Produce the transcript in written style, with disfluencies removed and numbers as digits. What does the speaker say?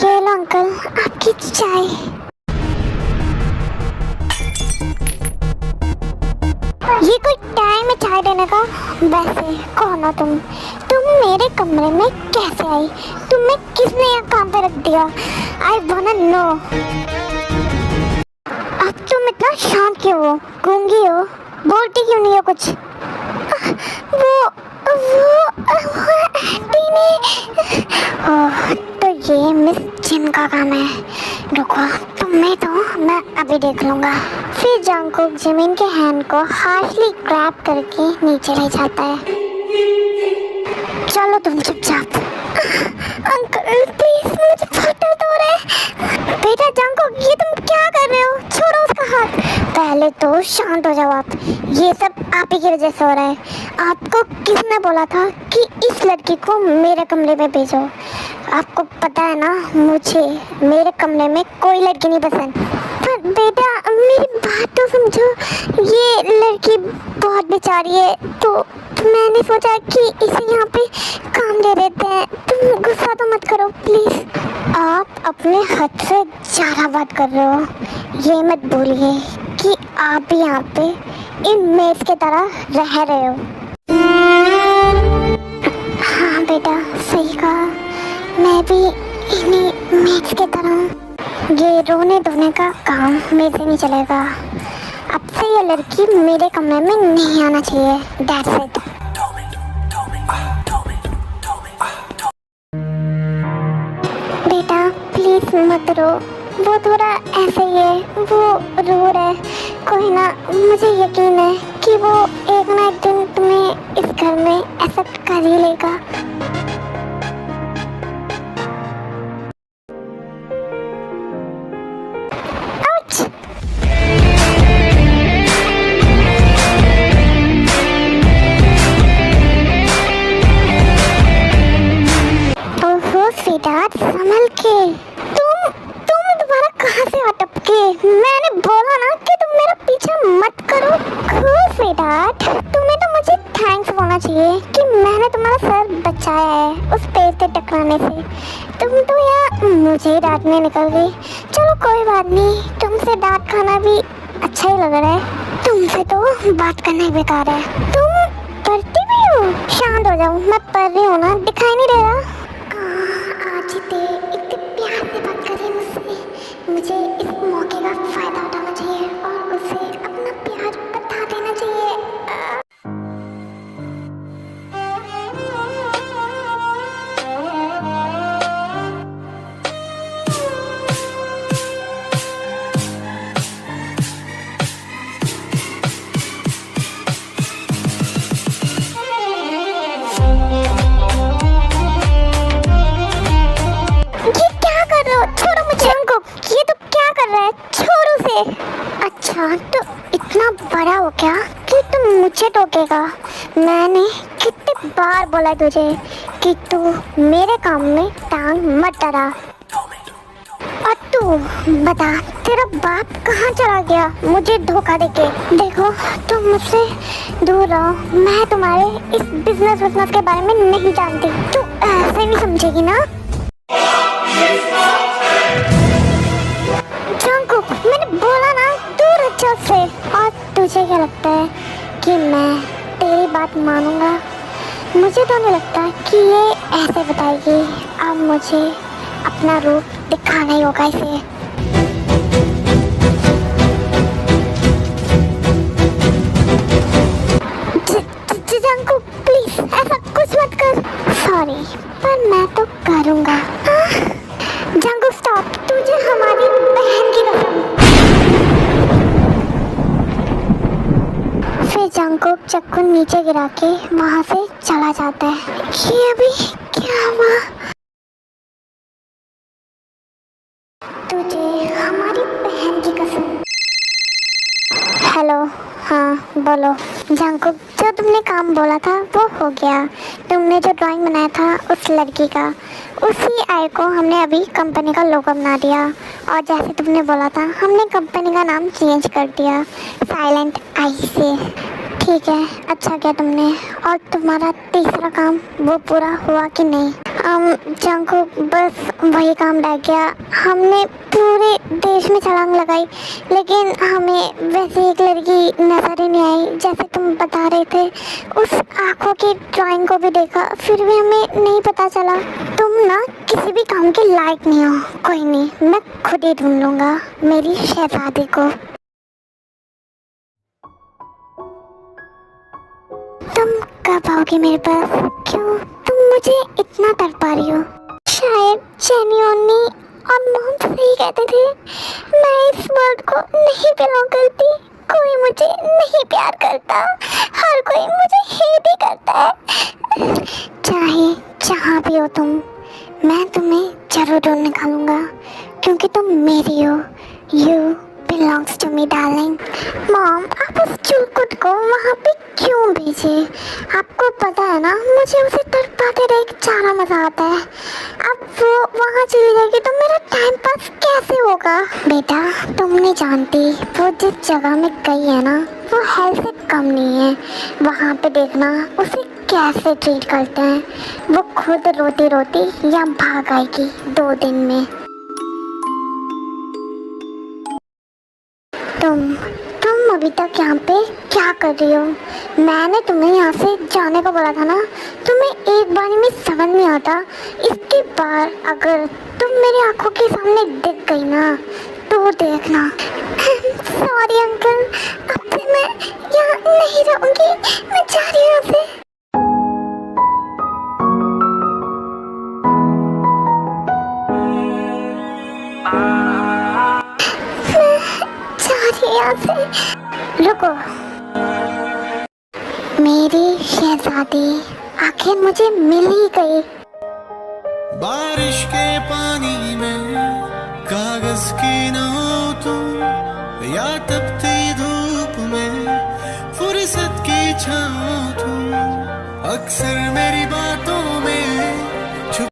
ये लो अंकल, आपकी चाय। ये कोई टाइम है चाय देने का? वैसे कौन हो तुम मेरे कमरे में कैसे आई? तुम्हें किसने यहाँ काम पे रख दिया? आई वांना नो। अब तुम इतना शांत क्यों हो? गूंगी हो? बोलती क्यों नहीं हो कुछ? वो आंटी ने। ओह, तो ये मिस जिन का काम है। रुको, तुम्हें तो मैं अभी देख लूंगा। फिर जंगकुक जिमिन के हैंड को हार्शली ग्रैब करके नीचे ले जाता है। चलो तुम चुपचाप। अंकल प्लीज, मुझे बहुत दर्द हो रहा है। बेटा जंगकुक, ये तुम क्या कर रहे हो? छोड़ो उसका हाथ। पहले तो शांत हो जाओ आप। ये सब आप ही की वजह से हो रहा है। आपको किसने बोला था कि इस लड़की को मेरे कमरे में भेजो? आपको पता है ना, मुझे मेरे कमरे में कोई लड़की नहीं पसंद। पर बेटा मेरी बात तो समझो, ये लड़की बहुत बेचारी है, तो मैंने सोचा कि इसे यहाँ पे काम दे देते हैं। तुम गुस्सा तो मत करो प्लीज। आप अपने हद से ज़्यादा बात कर रहे हो। ये मत भूलिए कि आप भी यहाँ पे इन मेज के तरह रह रहे हो। हाँ बेटा, सही कहा। मैं भी इन्हीं मेज के तरह। ये रोने धोने का काम मेरे से नहीं चलेगा। अब से ये लड़की मेरे कमरे में नहीं आना चाहिए। That's it। बेटा प्लीज मत रो। वो थोड़ा ऐसे ही है, वो रो रहा है। कोई ना, मुझे यकीन है कि वो एक ना एक दिन तुम्हें इस घर में एक्सेप्ट कर ही लेगा। संभल के। तुम दोबारा कहाँ से अटके? मैंने बोला ना कि तुम मेरा पीछा मत करो। स्वीटहार्ट, तुम्हें तो मुझे थैंक्स बोलना चाहिए कि मैंने तुम्हारा सर बचाया है उस पेड़ से टकराने से। तुम तो यहाँ मुझे डांटने निकल गई। चलो कोई बात नहीं, तुमसे डांट खाना भी अच्छा ही लग रहा है। तुमसे तो बात करना ही बेकार है। तुम पढ़ती भी हो? शांत हो जाओ, मैं पढ़ रही हूँ ना, दिखाई नहीं दे रहा? आज इतने प्यार से बात कर रही मुझसे। मुझे इस मौके का फायदा उठाना चाहिए और उसे अपना प्यार बता देना चाहिए। अच्छा, तो इतना बड़ा हो क्या कि तुम मुझे टोकेगा? मैंने कितने बार बोला तुझे कि तू मेरे काम में टांग मत अड़ा। और तू बता, तेरा बाप कहाँ चला गया मुझे धोखा देके? देखो, तुम मुझसे दूर रहो। मैं तुम्हारे इस बिजनेस के बारे में नहीं जानती। तू ऐसे नहीं समझेगी ना? जंगकुक, मैंने बोला ना, दूर अच्छा से। और तुझे क्या लगता है कि मैं तेरी बात मानूंगा? मुझे तो नहीं लगता कि ये ऐसे बताएगी। अब मुझे अपना रूप दिखाना ही होगा इसे। जंगकुक प्लीज ऐसा कुछ मत कर। सॉरी, पर मैं तो करूँगा। जंगकुक स्टॉप, तुझे हमारी बहन की कसम। फिर जंगकुक चक्कू नीचे गिरा के वहाँ से चला जाता है। ये अभी क्या हुआ? तुझे हमारी बहन की कसम। हेलो, हाँ बोलो। जंगकुक, जो तुमने काम बोला था वो हो गया। तुमने जो ड्राइंग बनाया था उस लड़की का, उसी आई को हमने अभी कंपनी का लोगो बना दिया। और जैसे तुमने बोला था, हमने कंपनी का नाम चेंज कर दिया साइलेंट आई से। ठीक है, अच्छा किया तुमने। और तुम्हारा तीसरा काम वो पूरा हुआ कि नहीं? जंकुक बस वही काम रह गया। हमने पूरे देश में छलांग लगाई लेकिन हमें वैसे एक लड़की नजर ही नहीं आई जैसे तुम बता रहे थे। उस आँखों की ड्राइंग को भी देखा फिर भी हमें नहीं पता चला। तुम ना किसी भी काम के लायक नहीं हो। कोई नहीं, मैं खुद ही ढूंढ लूँगा मेरी शहजादी को। तुम कब आओगे मेरे पास? क्यों तुम मुझे इतना तड़पा रही हो? शायद जेन्युइनली और मॉम सही कहते थे, मैं इस वर्ल्ड को नहीं बिलोंग करती। कोई मुझे नहीं प्यार करता, हर कोई मुझे हेट ही करता है। चाहे जहाँ भी हो तुम, मैं तुम्हें जरूर ढूंढ निकालूंगा क्योंकि तुम मेरी हो। You belongs to me darling। Mom, आप उस चुलकुट को वहाँ पे क्यों भेजे? आपको पता है ना मुझे उसे तड़पाते देख चारा मजा आता है। अब वो वहाँ चली जाएगी तो मेरा टाइम पास कैसे होगा? बेटा तुम नहीं जानती, वो जिस जगह में गई है ना वो हेल से कम नहीं है। वहाँ पे देखना उसे कैसे ट्रीट करते हैं। वो खुद रोती रोती यहाँ भाग आएगी 2 दिन में। तुम अभी तक यहाँ पे क्या कर रही हो? मैंने तुम्हें यहाँ से जाने को बोला था ना। तुम्हें एक बार में समझ नहीं आता, इसके बाद अगर तुम मेरी आंखों के सामने दिख गई ना तो देखना। सॉरी अंकल, अब से मैं यहाँ नहीं रहूँगी, मैं जा रही हूँ यहाँ से। यहाँ से रुको। मेरी शहजादी आखिर मुझे मिल ही गई। बारिश के पानी में कागज की नाव तुम, या तपती धूप में फुर्सत की छाँव तुम। अक्सर मेरी बातों में